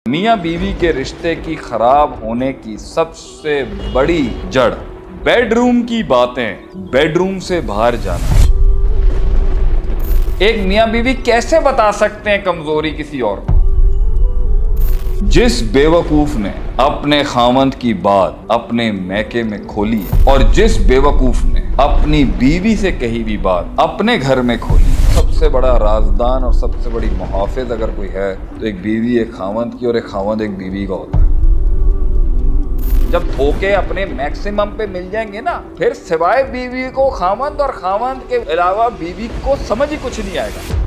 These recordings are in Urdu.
میاں بیوی کے رشتے کی خراب ہونے کی سب سے بڑی جڑ بیڈ روم کی باتیں، بیڈ روم سے باہر جانا۔ ایک میاں بیوی کیسے بتا سکتے ہیں کمزوری کسی اور کو؟ جس بیوقوف نے اپنے خاوند کی بات اپنے میکے میں کھولی اور جس بیوقوف نے اپنی بیوی سے کہی بھی بات اپنے گھر میں کھولی، سب سے بڑا رازدان اور سب سے بڑی محافظ اگر کوئی ہے تو ایک بیوی ایک خاوند کی اور ایک خاوند ایک بیوی کا ہوتا ہے۔ جب دھوکے اپنے میکسیمم پہ مل جائیں گے نا، پھر سوائے بیوی کو خاوند اور خاوند کے علاوہ بیوی کو سمجھ ہی کچھ نہیں آئے گا۔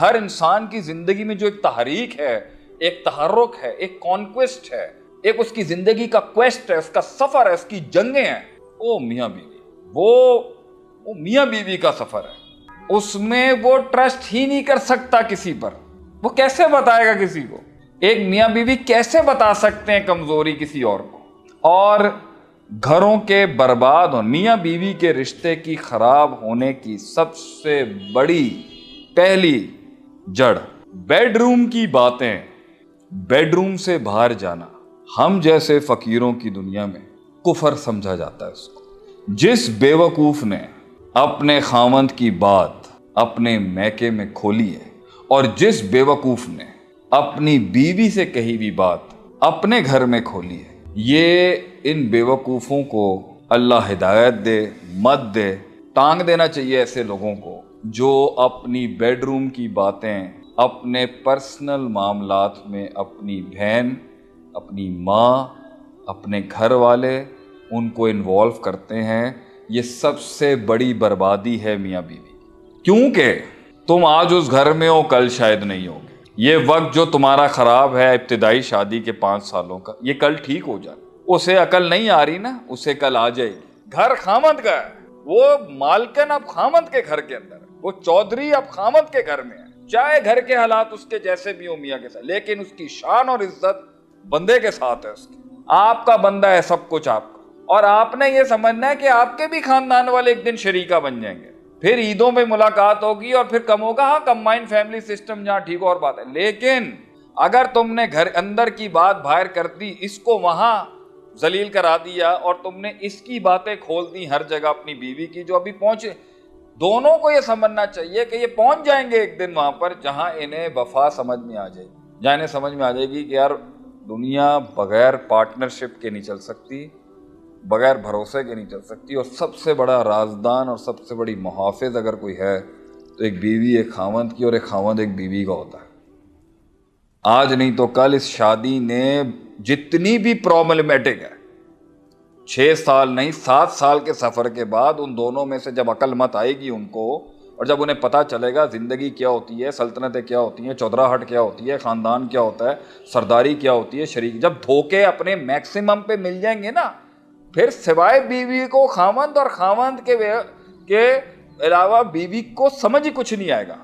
ہر انسان کی زندگی میں جو ایک تحریک ہے، ایک تحرک ہے، ایک کانکویسٹ ہے، ایک اس کی زندگی کا کویسٹ ہے، اس کا سفر ہے، اس کی جنگیں ہیں، وہ میاں بیوی، وہ میاں بیوی کا سفر ہے۔ اس میں وہ ٹرسٹ ہی نہیں کر سکتا کسی پر، وہ کیسے بتائے گا کسی کو؟ ایک میاں بیوی کیسے بتا سکتے ہیں کمزوری کسی اور کو؟ اور گھروں کے برباد ہونے، میاں بیوی کے رشتے کی خراب ہونے کی سب سے بڑی پہلی جڑ بیڈ روم کی باتیں، بیڈ روم سے باہر جانا۔ ہم جیسے فقیروں کی دنیا میں کفر سمجھا جاتا ہے اس کو۔ جس بیوقوف نے اپنے خاوند کی بات اپنے میکے میں کھولی ہے اور جس بیوقوف نے اپنی بیوی سے کہی بھی بات اپنے گھر میں کھولی ہے، یہ ان بیوقوفوں کو اللہ ہدایت دے، مت دے۔ ٹانگ دینا چاہیے ایسے لوگوں کو جو اپنی بیڈ روم کی باتیں اپنے پرسنل معاملات میں اپنی بہن، اپنی ماں، اپنے گھر والے ان کو انوالو کرتے ہیں۔ یہ سب سے بڑی بربادی ہے میاں بیوی، کیونکہ تم آج اس گھر میں ہو، کل شاید نہیں ہوگے۔ یہ وقت جو تمہارا خراب ہے ابتدائی شادی کے 5 سالوں کا، یہ کل ٹھیک ہو جائے۔ اسے عقل نہیں آ رہی نا، اسے کل آ جائے گی۔ گھر خاوند کا ہے، وہ مالکن اب خاوند کے گھر کے اندر ہے، وہ چودھری اب خاوند کے گھر میں ہے، چاہے گھر کے حالات اس کے جیسے بھی ہوں میاں کے ساتھ، لیکن اس کی شان اور عزت بندے کے ساتھ ہے۔ اس کی، آپ کا بندہ ہے سب کچھ آپ کا، اور آپ نے یہ سمجھنا ہے کہ آپ کے بھی خاندان والے ایک دن شریکہ بن جائیں گے، پھر عیدوں میں ملاقات ہوگی اور پھر کم ہوگا۔ ہاں، کمبائنڈ فیملی سسٹم جہاں ٹھیک اور بات ہے، لیکن اگر تم نے گھر اندر کی بات باہر کر دی، اس کو وہاں ذلیل کرا دیا اور تم نے اس کی باتیں کھول دی ہر جگہ اپنی بیوی کی، جو ابھی پہنچے، دونوں کو یہ سمجھنا چاہیے کہ یہ پہنچ جائیں گے ایک دن وہاں پر جہاں انہیں وفا سمجھ میں آ جائے گی، جہاں انہیں سمجھ میں آ جائے گی کہ یار دنیا بغیر پارٹنرشپ کے نہیں چل سکتی، بغیر بھروسے کے نہیں چل سکتی۔ اور سب سے بڑا رازدان اور سب سے بڑی محافظ اگر کوئی ہے تو ایک بیوی ایک خاوند کی اور ایک خاوند ایک بیوی کا ہوتا ہے۔ آج نہیں تو کل اس شادی نے جتنی بھی پرابلمیٹک ہے، 6 سال نہیں 7 سال کے سفر کے بعد ان دونوں میں سے جب عقل مت آئے گی ان کو، اور جب انہیں پتہ چلے گا زندگی کیا ہوتی ہے، سلطنتیں کیا ہوتی ہیں، چودراہٹ کیا ہوتی ہے، خاندان کیا ہوتا ہے، سرداری کیا ہوتی ہے، شریک، جب دھوکے اپنے میکسیمم پہ مل جائیں گے نا، پھر سوائے بیوی کو خاوند اور خاوند کے علاوہ بیوی کو سمجھ ہی کچھ نہیں آئے گا۔